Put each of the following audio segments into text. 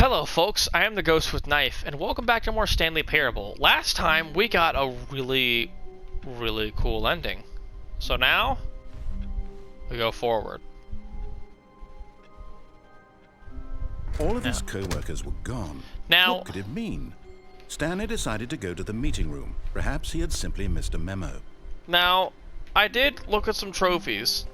Hello folks, I am the Ghost with Knife, and welcome back to more Stanley Parable. Last time we got a really cool ending. So now, we go forward. All of his co-workers were gone. Now, what could it mean? Stanley decided to go to the meeting room. Perhaps he had simply missed a memo. Now, I did look at some trophies,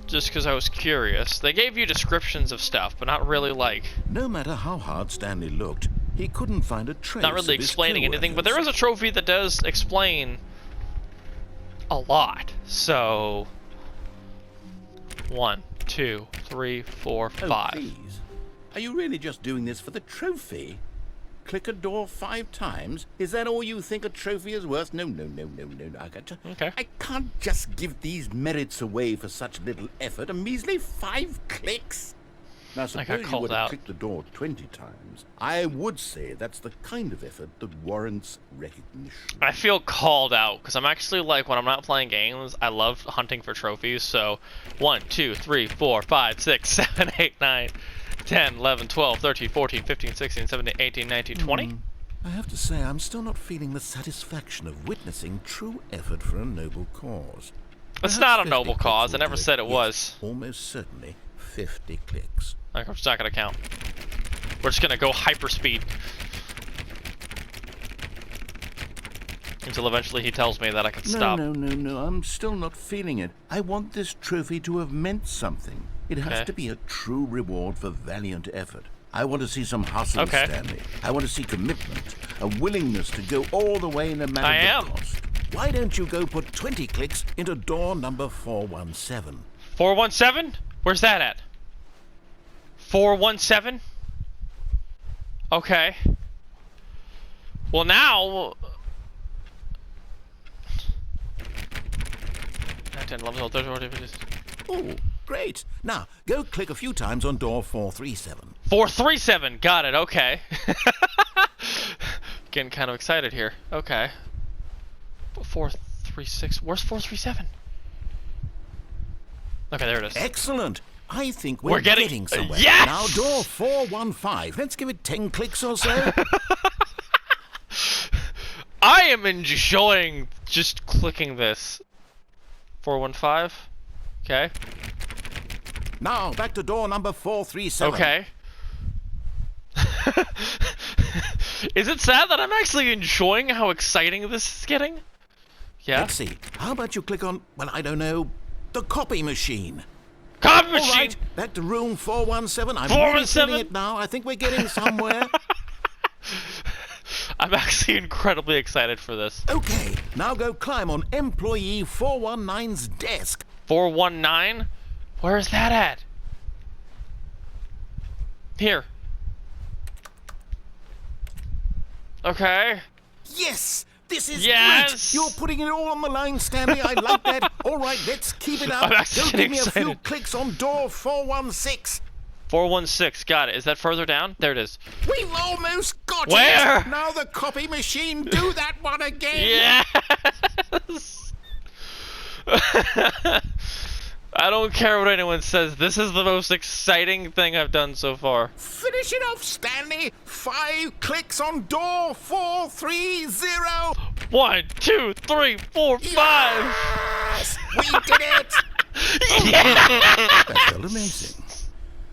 just because I was curious. They gave you descriptions of stuff, but not really like... No matter how hard Stanley looked, he couldn't find a trace Not really of his explaining anything, but co-workers. there is a trophy that does explain a lot. So, 1, 2, 3, 4, 5. Oh, please. Are you really just doing this for the trophy? Click a door 5 times? Is that all you think a trophy is worth? No. Okay. I can't just give these merits away for such little effort. A measly 5 clicks? Now, I got suppose you called were to out. click the door 20 times. I would say that's the kind of effort that warrants recognition. I feel called out because I'm actually like, when I'm not playing games, I love hunting for trophies. So 1, 2, 3, 4, 5, 6, 7, 8, 9, 10, 11, 12, 13, 14, 15, 16, 17, 18, 19, 20. I have to say, I'm still not feeling the satisfaction of witnessing true effort for a noble cause. It's Perhaps not a 50 noble clicks cause. I will never do said it Yes, was. Almost certainly 50 clicks. I'm just not gonna count. We're just gonna go hyperspeed until eventually he tells me that I can stop. No. I'm still not feeling it. I want this trophy to have meant something. It has Okay. to be a true reward for valiant effort. I want to see some hustle, Okay. Stanley. I want to see commitment, a willingness to go all the way no matter I the am. cost. Why don't you go put 20 clicks into door number 417? 417? Where's that at? 417? Okay. Well now... 9, 10, 11, 12, 13, 14, 15... Oh, great. Now, go click a few times on door 437. 437, got it, okay. Getting kind of excited here. Okay. 436, where's 437? Okay, there it is. Excellent. I think we're getting- getting somewhere. Yes! Now, door 415. Let's give it 10 clicks or so. I am enjoying just clicking this. 415. Okay. Now, back to door number 437. Okay. Is it sad that I'm actually enjoying how exciting this is getting? Yeah. Let's see. How about you click on, well, I don't know, the copy machine? Copy All machine. right, back to room 417. I'm 417? really feeling it now. I think we're getting somewhere. I'm actually incredibly excited for this. Okay, now go climb on employee 419's desk. 419? Where is that at? Here. Okay. Yes! This is Yes! great! You're putting it all on the line, Stanley. I like that. All right, let's keep it up. I'm actually Go give me a few excited. clicks on door 416. 416, got it. Is that further down? There it is. We've almost got Where? it! Now the copy machine, do that one again! Yes! I don't care what anyone says. This is the most exciting thing I've done so far. Finish it off, Stanley! 5 clicks on door 430! 1, 2, 3, 4, 5. Yes! We did it! Yeah! That felt amazing.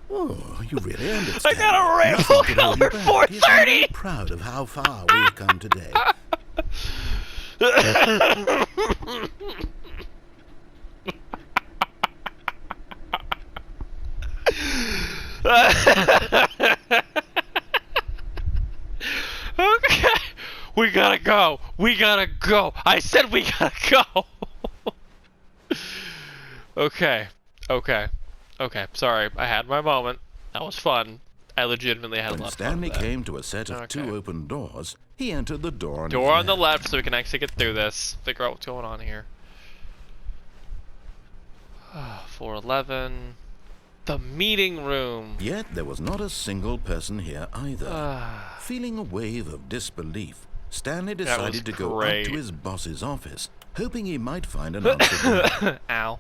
Oh, you really earned it, I Stanley. got a rainbow Nothing could hold you color back. Yes, I'm 430! very proud of how far we've come today. Okay. We gotta go. We gotta go. I said we gotta go. Okay. Sorry, I had my moment. That was fun. I legitimately had a When lot of Stanley fun with that. came to a set of Okay. 2 open doors, he entered the door on Door his on the left. left so we can actually get through this. Figure out what's going on here. 411. The meeting room. Yet there was not a single person here either. Feeling a wave of disbelief, Stanley decided to go up great. to his boss's office, hoping he might find an answer there. Ow.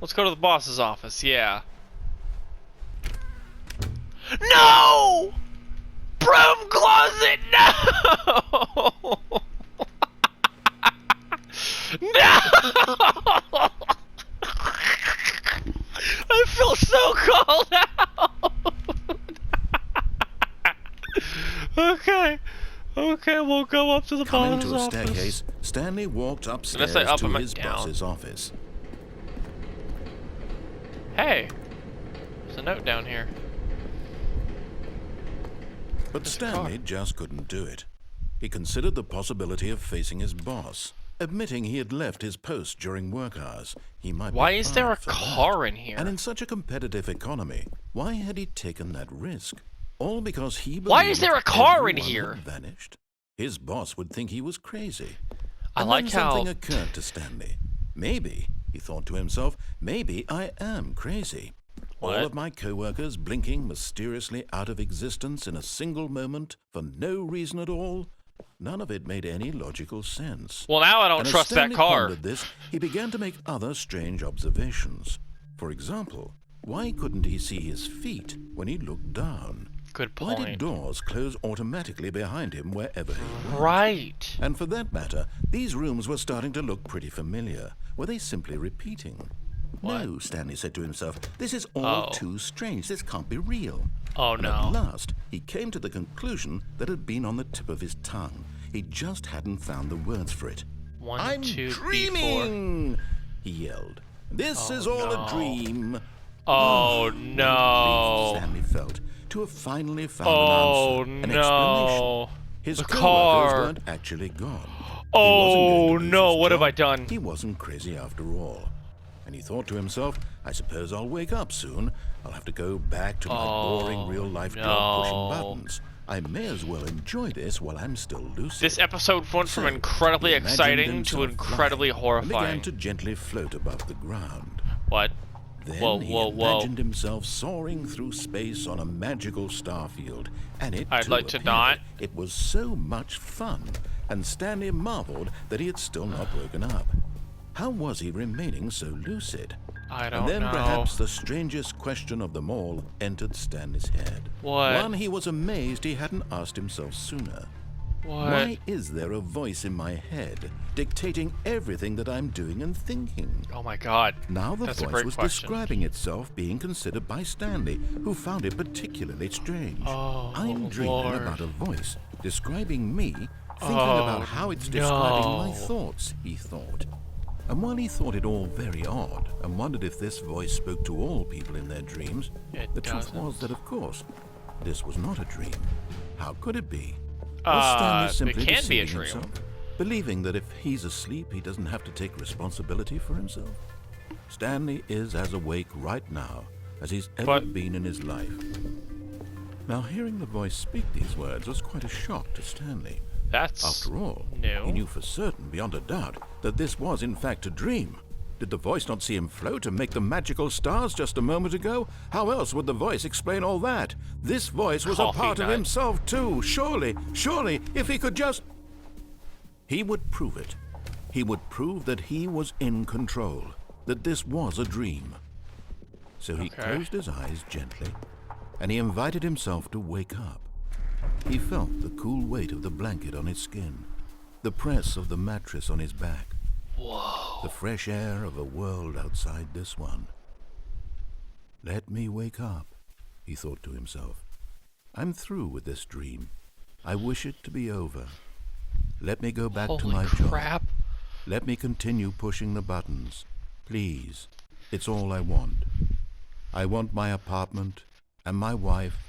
Let's go to the boss's office, yeah. No! Broom closet, no! No! I feel so called out! Okay, we'll go up to the Coming boss's to a office. staircase, Stanley walked upstairs Unless I up to him his down. boss's office. Hey, there's a note down here. But Stanley just couldn't do it. He considered the possibility of facing his boss. Admitting he had left his post during work hours, he might Why be is there a fired for car that. in here? And in such a competitive economy, why had he taken that risk? All because he believed Why is there a car in everyone here? had vanished. His boss would think he was crazy. I And like then how something occurred to Stanley. Maybe, he thought to himself, maybe I am crazy. What? All of my co-workers blinking mysteriously out of existence in a single moment for no reason at all. None of it made any logical sense. Well, now I don't And as trust that Stanley car. pondered this, he began to make other strange observations. For example, why couldn't he see his feet when he looked down? Good Why did point. doors close automatically behind him wherever he went? Right. And for that matter, these rooms were starting to look pretty familiar. Were they simply repeating? What? No, Stanley said to himself, this is all Oh. too strange. This can't be real. Oh And no. at last, he came to the conclusion that had been on the tip of his tongue. He just hadn't found the words for it. One, I'm 2, 3, 4. dreaming! He yelled. This is all no. a dream. Oh Relief no. Stanley felt to have finally found Oh an answer, an explanation. no. His The co-workers car. weren't actually gone. Oh no, what have I done? He wasn't crazy after all. And he thought to himself, I suppose I'll wake up soon. I'll have to go back to my boring real-life job pushing buttons. I may as well enjoy this while I'm still lucid. This episode went from So, incredibly he imagined exciting to himself incredibly flying and horrifying. began to gently float above the ground. What? Then Whoa, he whoa, whoa. imagined himself soaring through space on a magical starfield, and it I'd too like to appeared. not. It was so much fun, and Stanley marveled that he had still not woken up. How was he remaining so lucid? I don't And then know. perhaps the strangest question of them all entered Stanley's head. What? One he was amazed he hadn't asked himself sooner. What? Why is there a voice in my head dictating everything that I'm doing and thinking? Oh my god. Now the That's a voice great was question. describing itself being considered by Stanley, who found it particularly strange. Oh, I'm dreaming Lord. about a voice describing me, thinking Oh, about how it's describing my no. thoughts, he thought. And while he thought it all very odd, and wondered if this voice spoke to all people in their dreams, It the truth doesn't. was that, of course, this was not a dream. How could it be? Was Stanley It simply can be a deceiving dream. himself, believing that if he's asleep, he doesn't have to take responsibility for himself? Stanley is as awake right now as he's ever But- been in his life. Now, hearing the voice speak these words was quite a shock to Stanley. That's After all, new. he knew for certain, beyond a doubt, that this was in fact a dream. Did the voice not see him float and make the magical stars just a moment ago? How else would the voice explain all that? This voice was Coffee a part of nut. himself too. Surely, if he could just... He would prove it. He would prove that he was in control, that this was a dream. So he Okay. closed his eyes gently, and he invited himself to wake up. He felt the cool weight of the blanket on his skin, the press of the mattress on his back, Whoa. the fresh air of a world outside this one. Let me wake up, he thought to himself. I'm through with this dream. I wish it to be over. Let me go back to Holy my job. crap. Let me continue pushing the buttons. Please, it's all I want. I want my apartment and my wife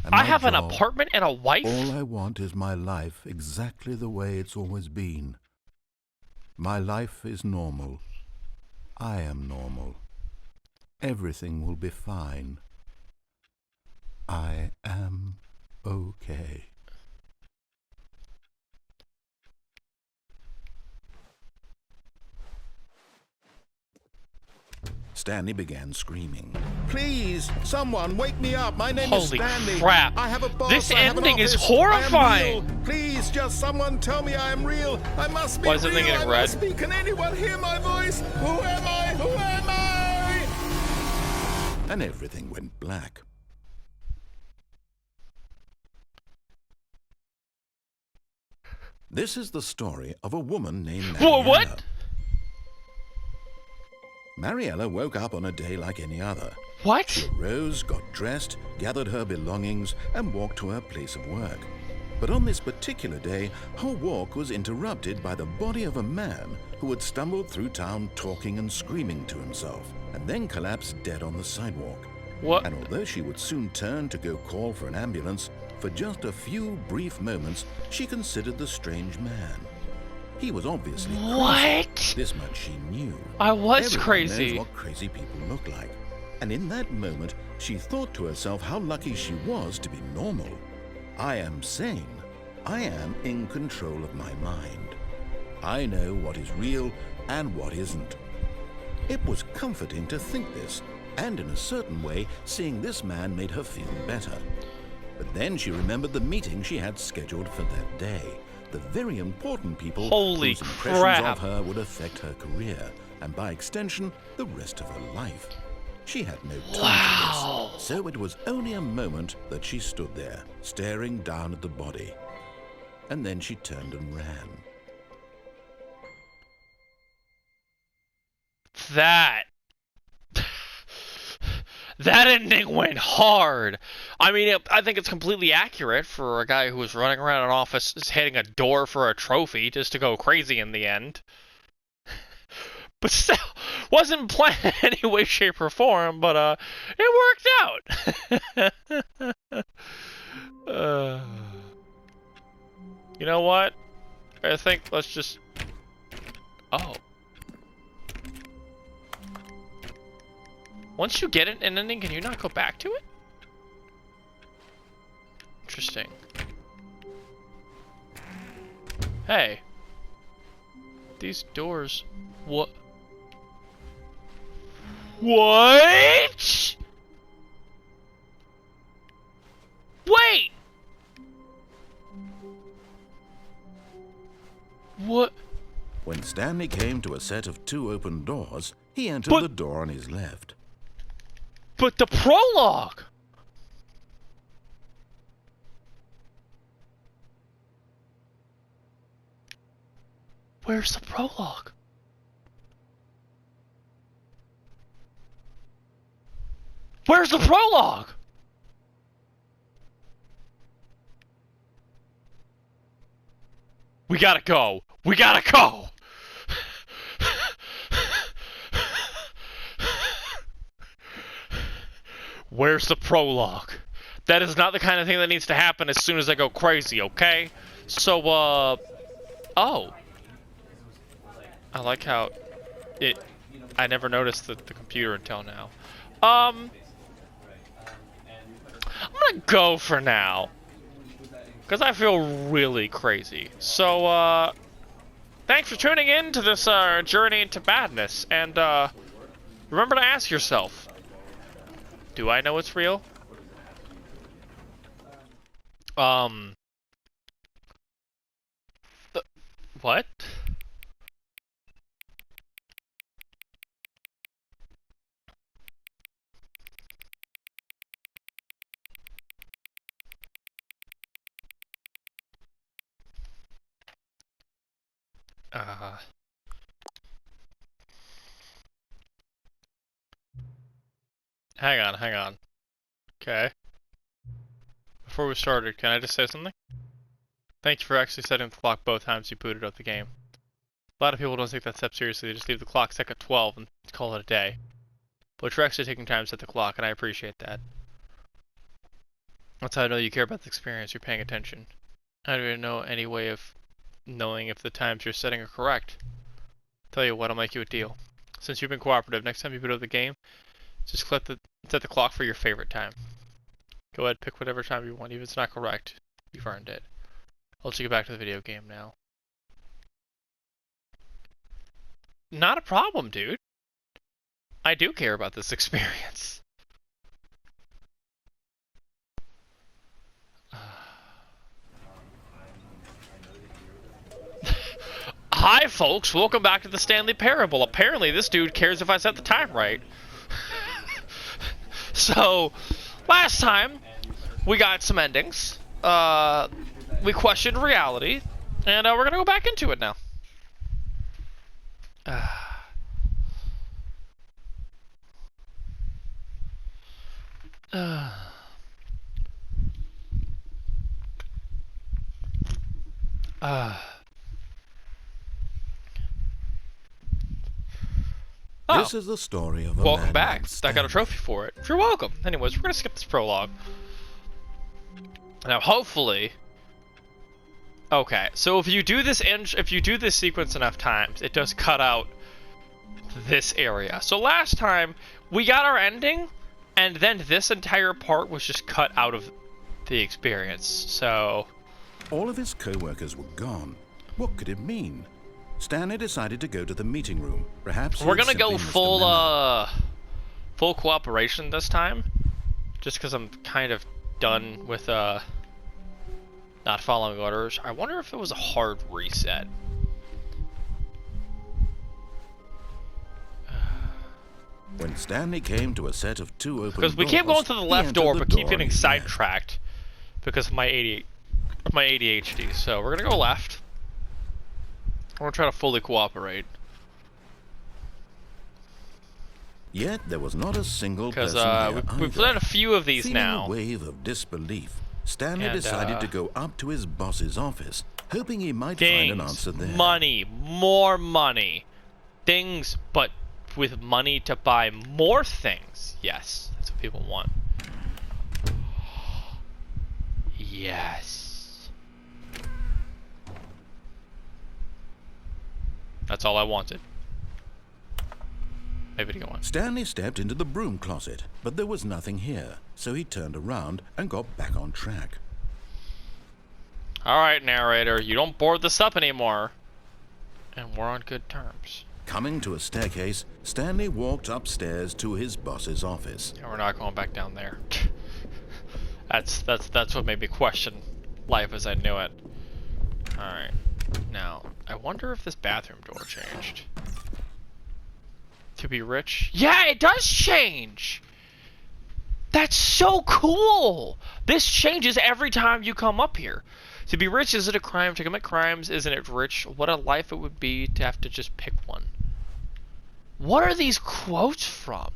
and I my have an job. apartment and a wife? All I want is my life exactly the way it's always been. My life is normal. I am normal. Everything will be fine. I am okay. Stanley began screaming. Please, someone wake me up. My name is Holy Stanley. crap. I have a boss. This I have an ending is office. horrifying. I am real. Please, just someone tell me I am real. I must be Why is the thing real. getting I red? must be. Can anyone hear my voice? Who am I? Who am I? And everything went black. This is the story of a woman named Whoa, Mariella. what? Mariella woke up on a day like any other. What? She arose, got dressed, gathered her belongings, and walked to her place of work. But on this particular day, her walk was interrupted by the body of a man who had stumbled through town talking and screaming to himself, and then collapsed dead on the sidewalk. What? And although she would soon turn to go call for an ambulance, for just a few brief moments, she considered the strange man. He was obviously crazy. What? This much she knew. I was Everyone crazy. knows what crazy people look like. And in that moment, she thought to herself how lucky she was to be normal. I am sane. I am in control of my mind. I know what is real and what isn't. It was comforting to think this, and in a certain way, seeing this man made her feel better. But then she remembered the meeting she had scheduled for that day. The very important people Holy whose impressions crap. of her would affect her career, and by extension, the rest of her life. She had no time Wow. for this, so it was only a moment that she stood there, staring down at the body. And then she turned and ran. That ending went hard. I mean, I think it's completely accurate for a guy who was running around an office hitting a door for a trophy just to go crazy in the end. But still, wasn't planned in any way, shape, or form, but it worked out. You know what? I think let's just... Oh. Once you get an ending, can you not go back to it? Interesting. Hey. These doors... What? What? Wait! What? When Stanley came to a set of 2 open doors, he entered But- the door on his left. But the prologue! Where's the prologue? Where's the prologue? We gotta go. We gotta go. Where's the prologue? That is not the kind of thing that needs to happen as soon as I go crazy, okay? So, oh. I like how I never noticed the computer until now. I'm gonna go for now. Because I feel really crazy. So, thanks for tuning in to this, journey into madness. And, remember to ask yourself, do I know it's real? What? Hang on. Okay. Before we started, can I just say something? Thank you for actually setting the clock both times you booted up the game. A lot of people don't take that step seriously, they just leave the clock set at 12 and call it a day. But you're actually taking time to set the clock, and I appreciate that. That's how I know you care about the experience, you're paying attention. I don't even know any way of knowing if the times you're setting are correct. Tell you what, I'll make you a deal. Since you've been cooperative, next time you boot up the game, just set the clock for your favorite time. Go ahead, pick whatever time you want, even if it's not correct. You've earned it. I'll let you get back to the video game now. Not a problem, dude. I do care about this experience. Hi, folks. Welcome back to the Stanley Parable. Apparently, this dude cares if I set the time right. So, last time, we got some endings. We questioned reality. And we're gonna go back into it now. Oh, This is the story of a welcome man back. named I got a Stanley. trophy for it. You're welcome. Anyways, we're gonna skip this prologue. Now, hopefully. Okay, so if you do this sequence enough times, it does cut out this area. So last time we got our ending, and then this entire part was just cut out of the experience. So All of his co-workers were gone. What could it mean? Stanley decided to go to the meeting room. Perhaps we're he had gonna go simply missed the memo. full cooperation this time, just because I'm kind of done with not following orders. I wonder if it was a hard reset. When Stanley came to a set of 2 open Because we keep doors, going to the he left entered door, the but keep door getting he left. sidetracked because of my ADHD. So we're gonna go left. We're gonna try to fully cooperate. Yet there was not a single Because person there we've either. done a few of these Feeling now. a wave of disbelief, Stanley And, decided to go up to his boss's office, hoping he might find an answer there. Money, more money, things, but with money to buy more things. Yes, that's what people want. Yes. That's all I wanted. Maybe to go on. Stanley stepped into the broom closet, but there was nothing here, so he turned around and got back on track. Alright, narrator, you don't board this up anymore. And we're on good terms. Coming to a staircase, Stanley walked upstairs to his boss's office. And we're not going back down there. That's what made me question life as I knew it. Alright. Now, I wonder if this bathroom door changed. To be rich? Yeah, it does change! That's so cool! This changes every time you come up here. To be rich, is it a crime to commit crimes? Isn't it rich? What a life it would be to have to just pick one. What are these quotes from?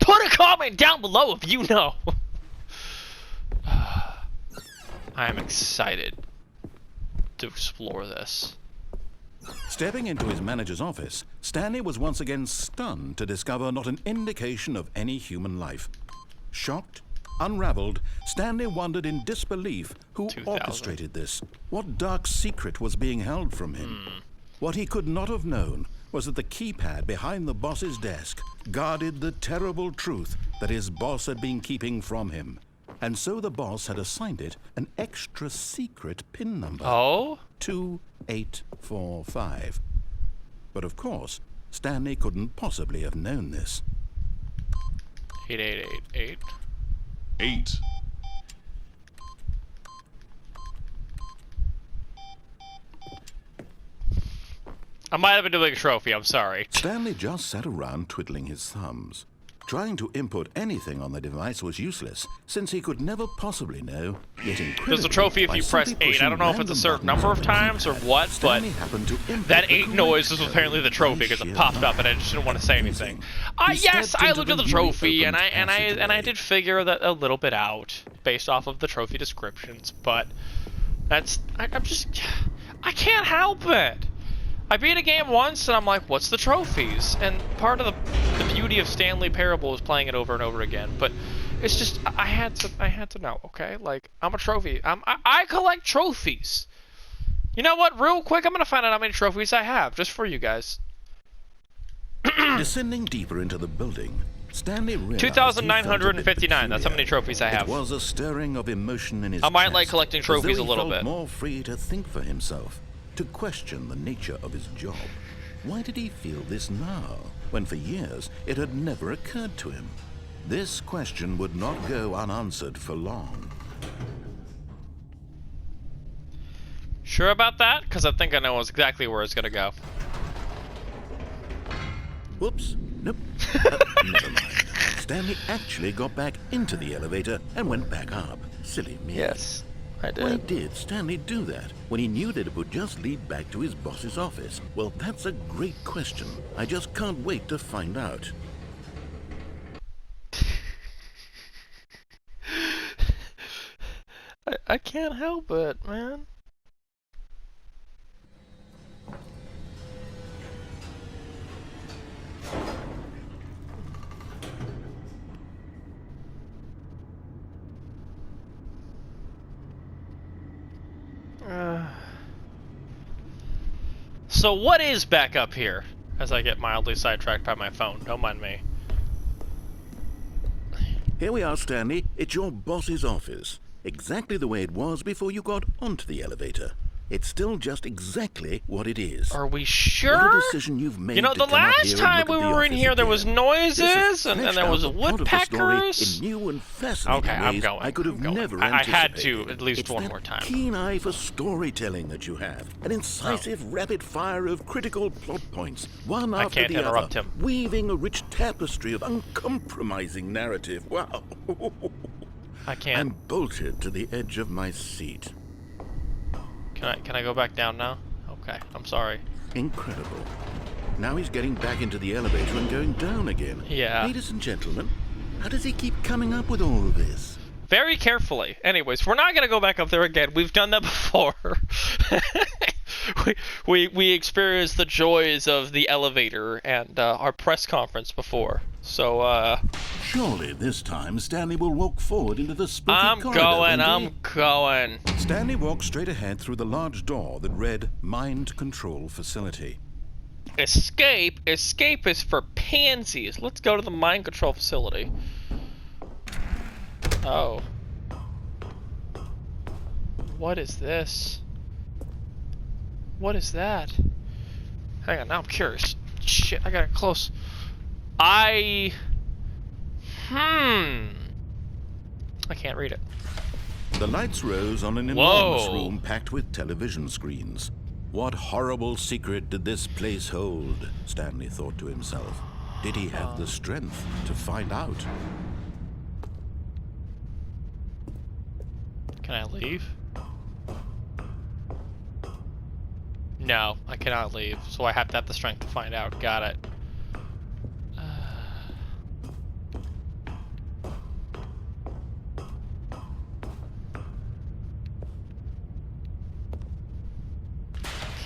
Put a comment down below if you know! I am excited to explore this. Stepping into his manager's office, Stanley was once again stunned to discover not an indication of any human life. Shocked, unraveled, Stanley wondered in disbelief who 2000. orchestrated this. What dark secret was being held from him? What he could not have known was that the keypad behind the boss's desk guarded the terrible truth that his boss had been keeping from him. And so the boss had assigned it an extra secret PIN number. Oh? 2845. But of course, Stanley couldn't possibly have known this. 8888. 8. I might have been doing a trophy, I'm sorry. Stanley just sat around twiddling his thumbs. Trying to input anything on the device was useless, since he could never possibly know, yet incredibly, There's a trophy if by you press simply 8. I don't know if pushing it's a certain random number of buttons on times the or what, but Stanley happened to input that the 8 correct noise is code apparently the trophy because by it sheer popped up luck. and I just didn't want to say anything. He Yes, stepped I into looked at the newly trophy and opened I passageway. did figure that a little bit out based off of the trophy descriptions, but that's I can't help it. I beat a game once and I'm like, what's the trophies? And part of the beauty of Stanley Parable is playing it over and over again. But it's just I had to know, okay? Like I'm a trophy. I collect trophies. You know what? Real quick, I'm gonna find out how many trophies I have just for you guys. Descending deeper into the building, Stanley realized 2,959. That's how many trophies I have. It was a stirring of emotion in his I might chest, like collecting as though trophies he a little felt bit. more free to think for himself, to question the nature of his job. Why did he feel this now, when for years it had never occurred to him? This question would not go unanswered for long. Sure about that? Because I think I know exactly where it's gonna go. Whoops. Nope. Never mind. Stanley actually got back into the elevator and went back up. Silly me. Yes. I Why did. did Stanley do that when he knew that it would just lead back to his boss's office? Well, that's a great question. I just can't wait to find out. I can't help it, man. So what is back up here? As I get mildly sidetracked by my phone. Don't mind me. Here we are, Stanley. It's your boss's office. Exactly the way it was before you got onto the elevator. It's still just exactly what it is. Are we What sure? a decision you've made. You know, to the come up last here and time look we at the were in office here, there was again. noises, This has and fleshed there out was the plot of the story woodpeckers. in new and fascinating Okay, I'm ways going. I could have I'm going. never I had anticipated. to at least It's one that more time. keen eye for storytelling that you have, an incisive rapid fire of critical plot points, one I after can't the interrupt other, him. weaving a rich tapestry of uncompromising narrative. Wow! I can't. I'm bolted to the edge of my seat. Can I go back down now? Okay, I'm sorry. Incredible. Now he's getting back into the elevator and going down again. Yeah. Ladies and gentlemen, how does he keep coming up with all of this? Very carefully. Anyways, we're not gonna go back up there again. We've done that before. we experienced the joys of the elevator and our press conference before. So Surely this time Stanley will walk forward into the spooky I'm corridor. going. won't he? I'm going. Stanley walked straight ahead through the large door that read Mind Control Facility. Escape. Escape is for pansies. Let's go to the mind control facility. Oh. What is this? What is that? Hang on, now I'm curious. Shit, I got it close. I can't read it. The lights rose on an enormous Whoa. room packed with television screens. What horrible secret did this place hold? Stanley thought to himself. Did he have the strength to find out? Can I leave? No, I cannot leave. So I have to have the strength to find out. Got it.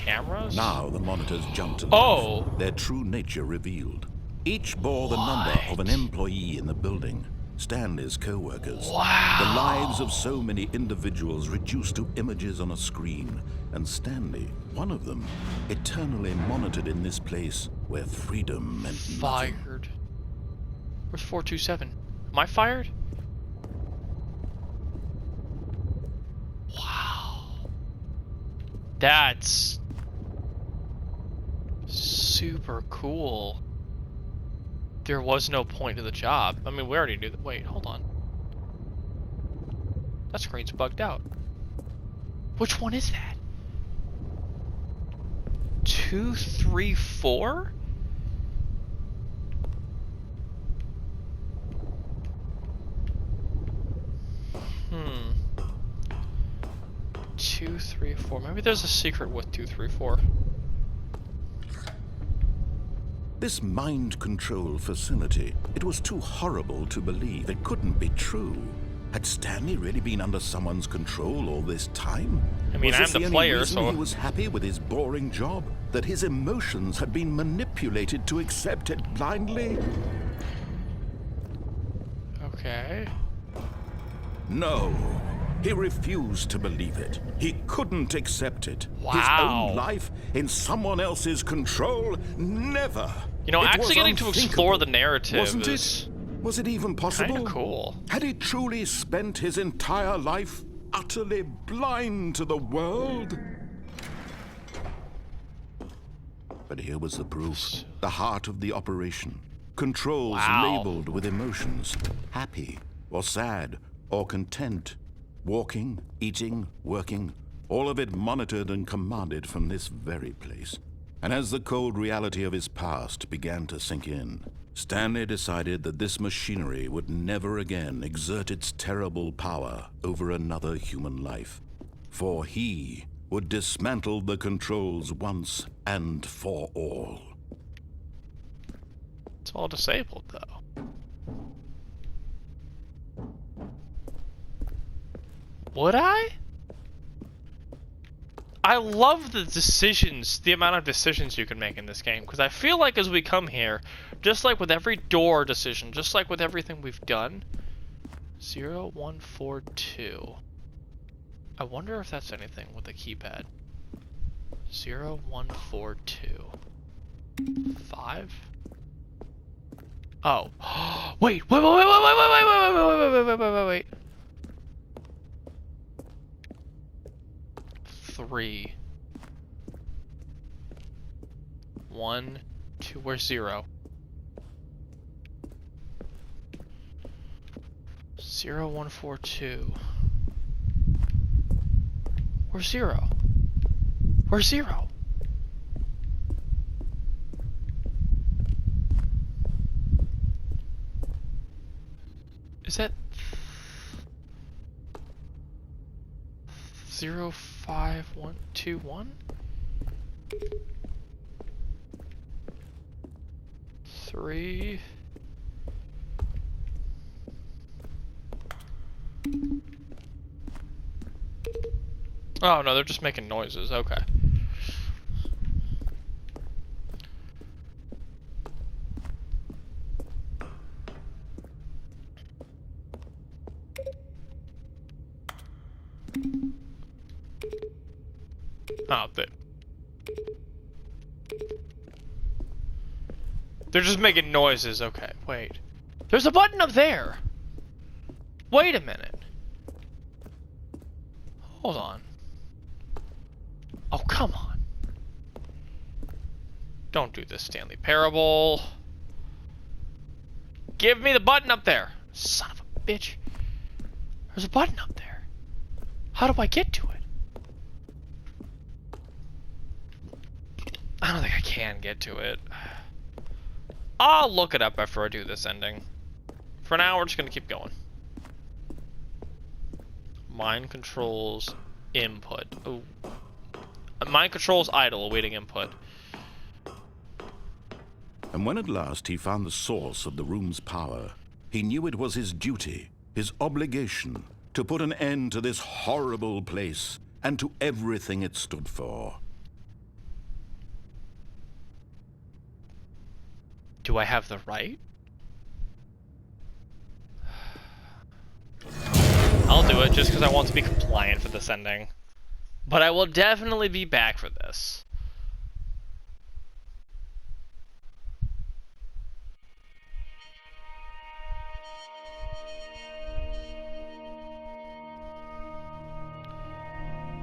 Cameras? Now the monitors jumped to life, Oh. their true nature revealed. Each bore the number of an employee in the building, Stanley's co-workers. Wow. The lives of so many individuals reduced to images on a screen, and Stanley, one of them, eternally monitored in this place where freedom meant nothing. Fired. Where's 427? Am I fired? Wow. That's super cool. There was no point to the job. I mean, we already knew that. Wait, hold on. That screen's bugged out. Which one is that? 2, 3, 4? Hmm. 2, 3, 4. Maybe there's a secret with 2, 3, 4. This mind control facility, it was too horrible to believe. It couldn't be true. Had Stanley really been under someone's control all this time? I mean, was I'm this the only player, reason so- he was happy with his boring job? That his emotions had been manipulated to accept it blindly? Okay. No. He refused to believe it. He couldn't accept it. His Wow. own life in someone else's control? Never. You know, It actually was getting to explore unthinkable. the narrative Wasn't is it? Was it even possible? kinda cool. Had he truly spent his entire life utterly blind to the world? But here was the proof, the heart of the operation. Controls Wow. labeled with emotions, happy or sad or content. Walking, eating, working, all of it monitored and commanded from this very place. And as the cold reality of his past began to sink in, Stanley decided that this machinery would never again exert its terrible power over another human life. For he would dismantle the controls once and for all. It's all disabled, though. Would I? I love the decisions, the amount of decisions you can make in this game, because I feel like as we come here, just like with every door decision, just like with everything we've done, 0, 1, 4, 2. I wonder if that's anything with the keypad. 0, 1, 4, 2. 5? Oh. Wait. 3. 1, 2. Where's 0? 0, 1, 4, 2. Where's 0? Where's 0? Is that 0, 5, 1, 2, 1? 3. Oh no, they're just making noises. Okay. Oh, they're just making noises. Okay, wait. There's a button up there. Wait a minute. Hold on. Oh, come on. Don't do this, Stanley Parable. Give me the button up there. Son of a bitch. There's a button up there. How do I get to it? I don't think I can get to it. I'll look it up after I do this ending. For now, we're just gonna keep going. Mind controls input. Ooh. Mind controls idle, awaiting input. And when at last he found the source of the room's power, he knew it was his duty, his obligation, to put an end to this horrible place and to everything it stood for. Do I have the right? I'll do it just because I want to be compliant for this ending. But I will definitely be back for this.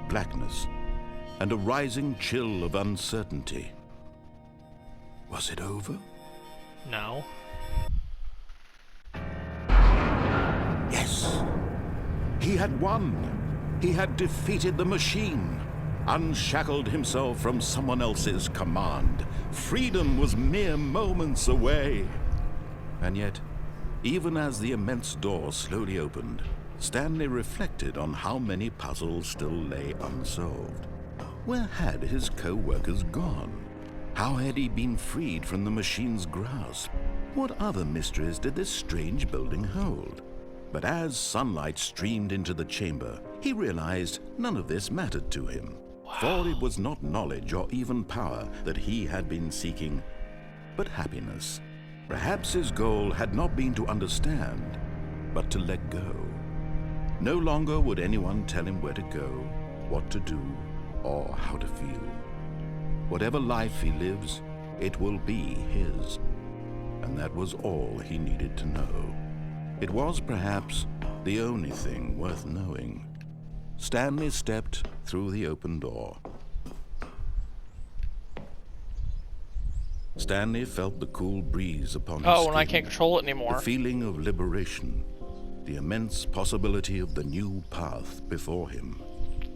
Blackness and a rising chill of uncertainty. Was it over? No. Yes. He had won. He had defeated the machine, unshackled himself from someone else's command. Freedom was mere moments away. And yet, even as the immense door slowly opened, Stanley reflected on how many puzzles still lay unsolved. Where had his co-workers gone? How had he been freed from the machine's grasp? What other mysteries did this strange building hold? But as sunlight streamed into the chamber, he realized none of this mattered to him. Wow. For it was not knowledge or even power that he had been seeking, but happiness. Perhaps his goal had not been to understand, but to let go. No longer would anyone tell him where to go, what to do, or how to feel. Whatever life he lives, it will be his. And that was all he needed to know. It was perhaps the only thing worth knowing. Stanley stepped through the open door. Stanley felt the cool breeze upon his Oh, skin, and I can't control it anymore. the feeling of liberation, the immense possibility of the new path before him.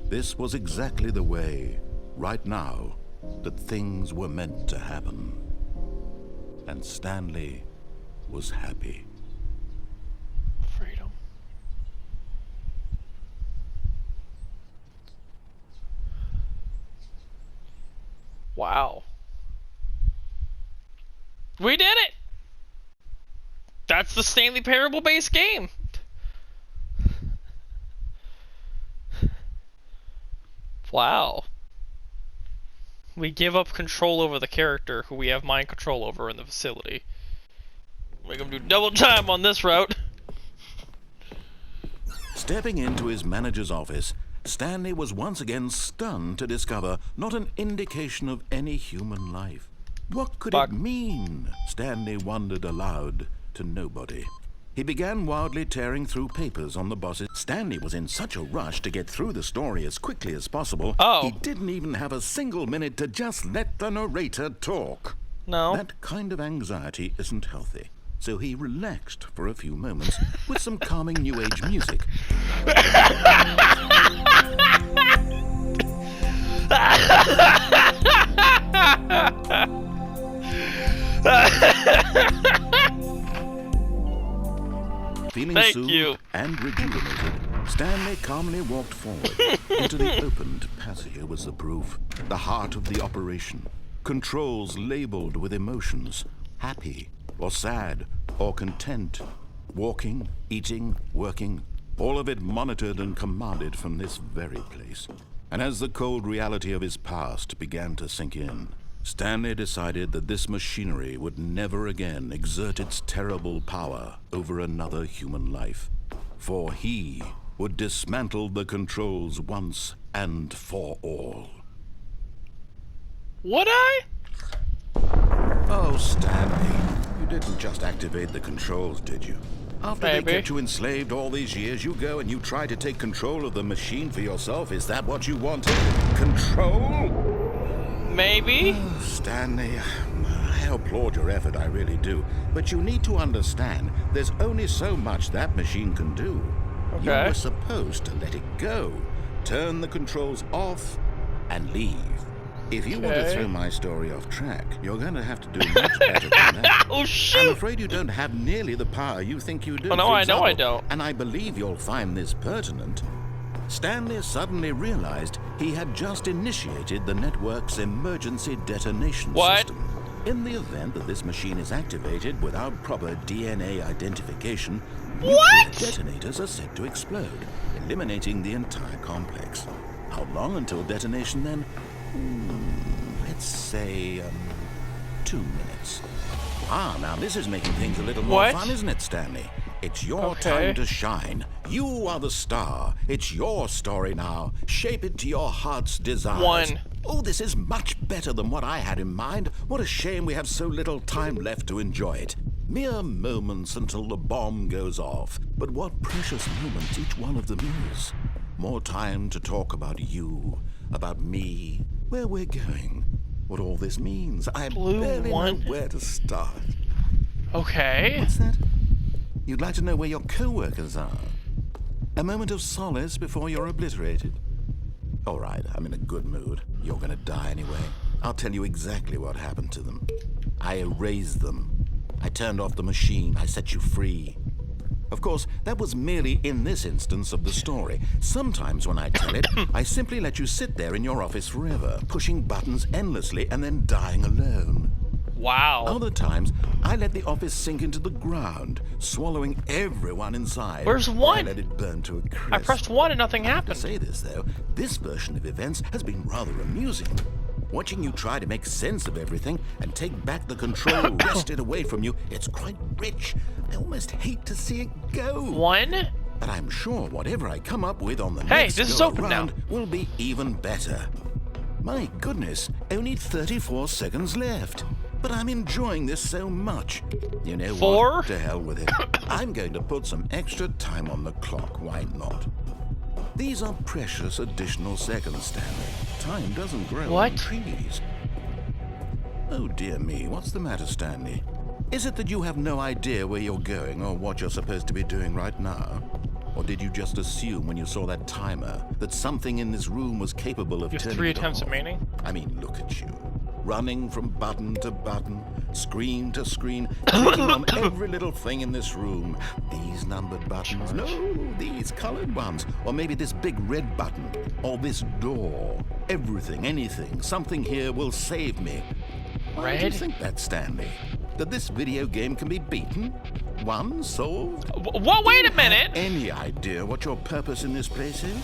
This was exactly the way, right now, that things were meant to happen. And Stanley was happy. Freedom. Wow. We did it! That's the Stanley Parable based game. Wow. We give up control over the character who we have mind control over in the facility. We're gonna do double time on this route. Stepping into his manager's office, Stanley was once again stunned to discover not an indication of any human life. What could it mean? Stanley wondered aloud to nobody. He began wildly tearing through papers on the boss's. Stanley was in such a rush to get through the story as quickly as possible, he didn't even have a single minute to just let the narrator talk. No. That kind of anxiety isn't healthy, so he relaxed for a few moments with some calming New Age music. Feeling soothed and rejuvenated, Stanley calmly walked forward. Into the opened patio was the proof, the heart of the operation. Controls labeled with emotions, happy or sad or content. Walking, eating, working, all of it monitored and commanded from this very place. And as the cold reality of his past began to sink in, Stanley decided that this machinery would never again exert its terrible power over another human life, for he would dismantle the controls once and for all. Would I? Oh, Stanley, you didn't just activate the controls, did you? After they kept you enslaved all these years, you go and you try to take control of the machine for yourself. Is that what you wanted? Control? Maybe. Oh, Stanley, I applaud your effort, I really do. But you need to understand, there's only so much that machine can do. You were supposed to let it go, turn the controls off, and leave. If you want to throw my story off track, you're going to have to do much better than that. Oh, shoot! I'm afraid you don't have nearly the power you think you do. Oh, no, I know I don't. And I believe you'll find this pertinent. Stanley suddenly realized he had just initiated the network's emergency detonation system. In the event that this machine is activated without proper DNA identification, nuclear detonators are set to explode, eliminating the entire complex. How long until detonation then? Let's say 2 minutes. Ah, now this is making things a little more fun, isn't it, Stanley? It's your time to shine. You are the star. It's your story now. Shape it to your heart's desires. Oh, this is much better than what I had in mind. What a shame we have so little time left to enjoy it. Mere moments until the bomb goes off. But what precious moments each one of them is. More time to talk about you, about me, where we're going, what all this means. I barely know where to start. Okay. What's that? You'd like to know where your co-workers are? A moment of solace before you're obliterated? All right, I'm in a good mood. You're gonna die anyway. I'll tell you exactly what happened to them. I erased them. I turned off the machine. I set you free. Of course, that was merely in this instance of the story. Sometimes when I tell it, I simply let you sit there in your office forever, pushing buttons endlessly and then dying alone. Wow. Other times, I let the office sink into the ground, swallowing everyone inside. Where's 1? I let it burn to a crisp. I pressed 1 and nothing happened. I have to say this, though. This version of events has been rather amusing. Watching you try to make sense of everything and take back the control wrested away from you, it's quite rich. I almost hate to see it go. 1? But I'm sure whatever I come up with on the next this is go open around now. will be even better. My goodness, only 34 seconds left. But I'm enjoying this so much. You know 4? what? To hell with it. I'm going to put some extra time on the clock. Why not? These are precious additional seconds, Stanley. Time doesn't grow on trees. Oh dear me, what's the matter, Stanley? Is it that you have no idea where you're going or what you're supposed to be doing right now? Or did you just assume when you saw that timer that something in this room was capable of You have turning 3 it attempts off? remaining? I mean, look at you. Running from button to button, screen to screen, clicking on every little thing in this room. These numbered buttons, no, these colored ones. Or maybe this big red button, or this door. Everything, anything, something here will save me. Why do you Red? think that, Stanley? That this video game can be beaten? Won? Solved? What? Wait a minute! Any idea what your purpose in this place is?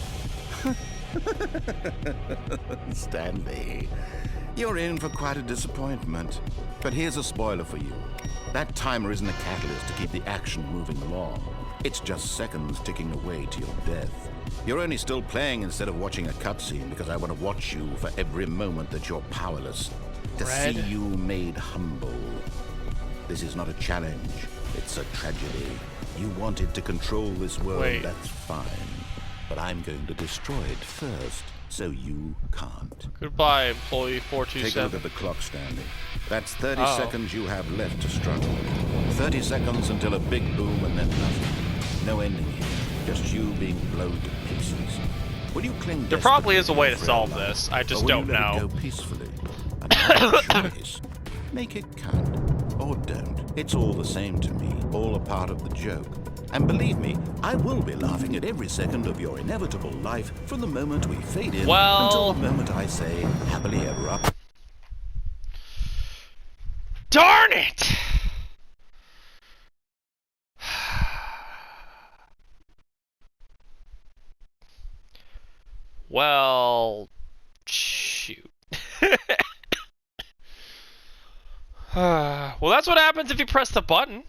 Stanley, you're in for quite a disappointment. But here's a spoiler for you. That timer isn't a catalyst to keep the action moving along. It's just seconds ticking away to your death. You're only still playing instead of watching a cutscene because I want to watch you for every moment that you're powerless. To Red. see you made humble. This is not a challenge. It's a tragedy. You wanted to control this world, Wait. that's fine. But I'm going to destroy it first, so you can't. Goodbye, employee Take a look 427. at the clock, Stanley. That's 30 Oh. seconds you have left to struggle. 30 seconds until a big boom and then nothing. No ending here. Just you being blown to pieces. Will you cling There probably is a way to desperately solve forever, this. I just or will don't you let it know. go peacefully? Another choice. Make it count. Or don't. It's all the same to me. All a part of the joke. And believe me, I will be laughing at every second of your inevitable life from the moment we fade in Well- until the moment I say happily ever up. Darn it! Well, shoot. Well, that's what happens if you press the button.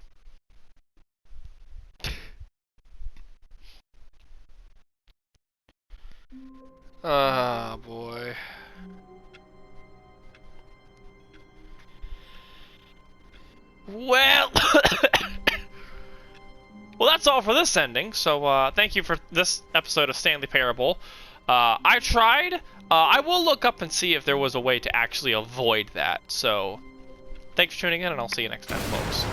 Ah, boy. Well, well, that's all for this ending. So, thank you for this episode of Stanley Parable. I tried. I will look up and see if there was a way to actually avoid that. So, thanks for tuning in, and I'll see you next time, folks.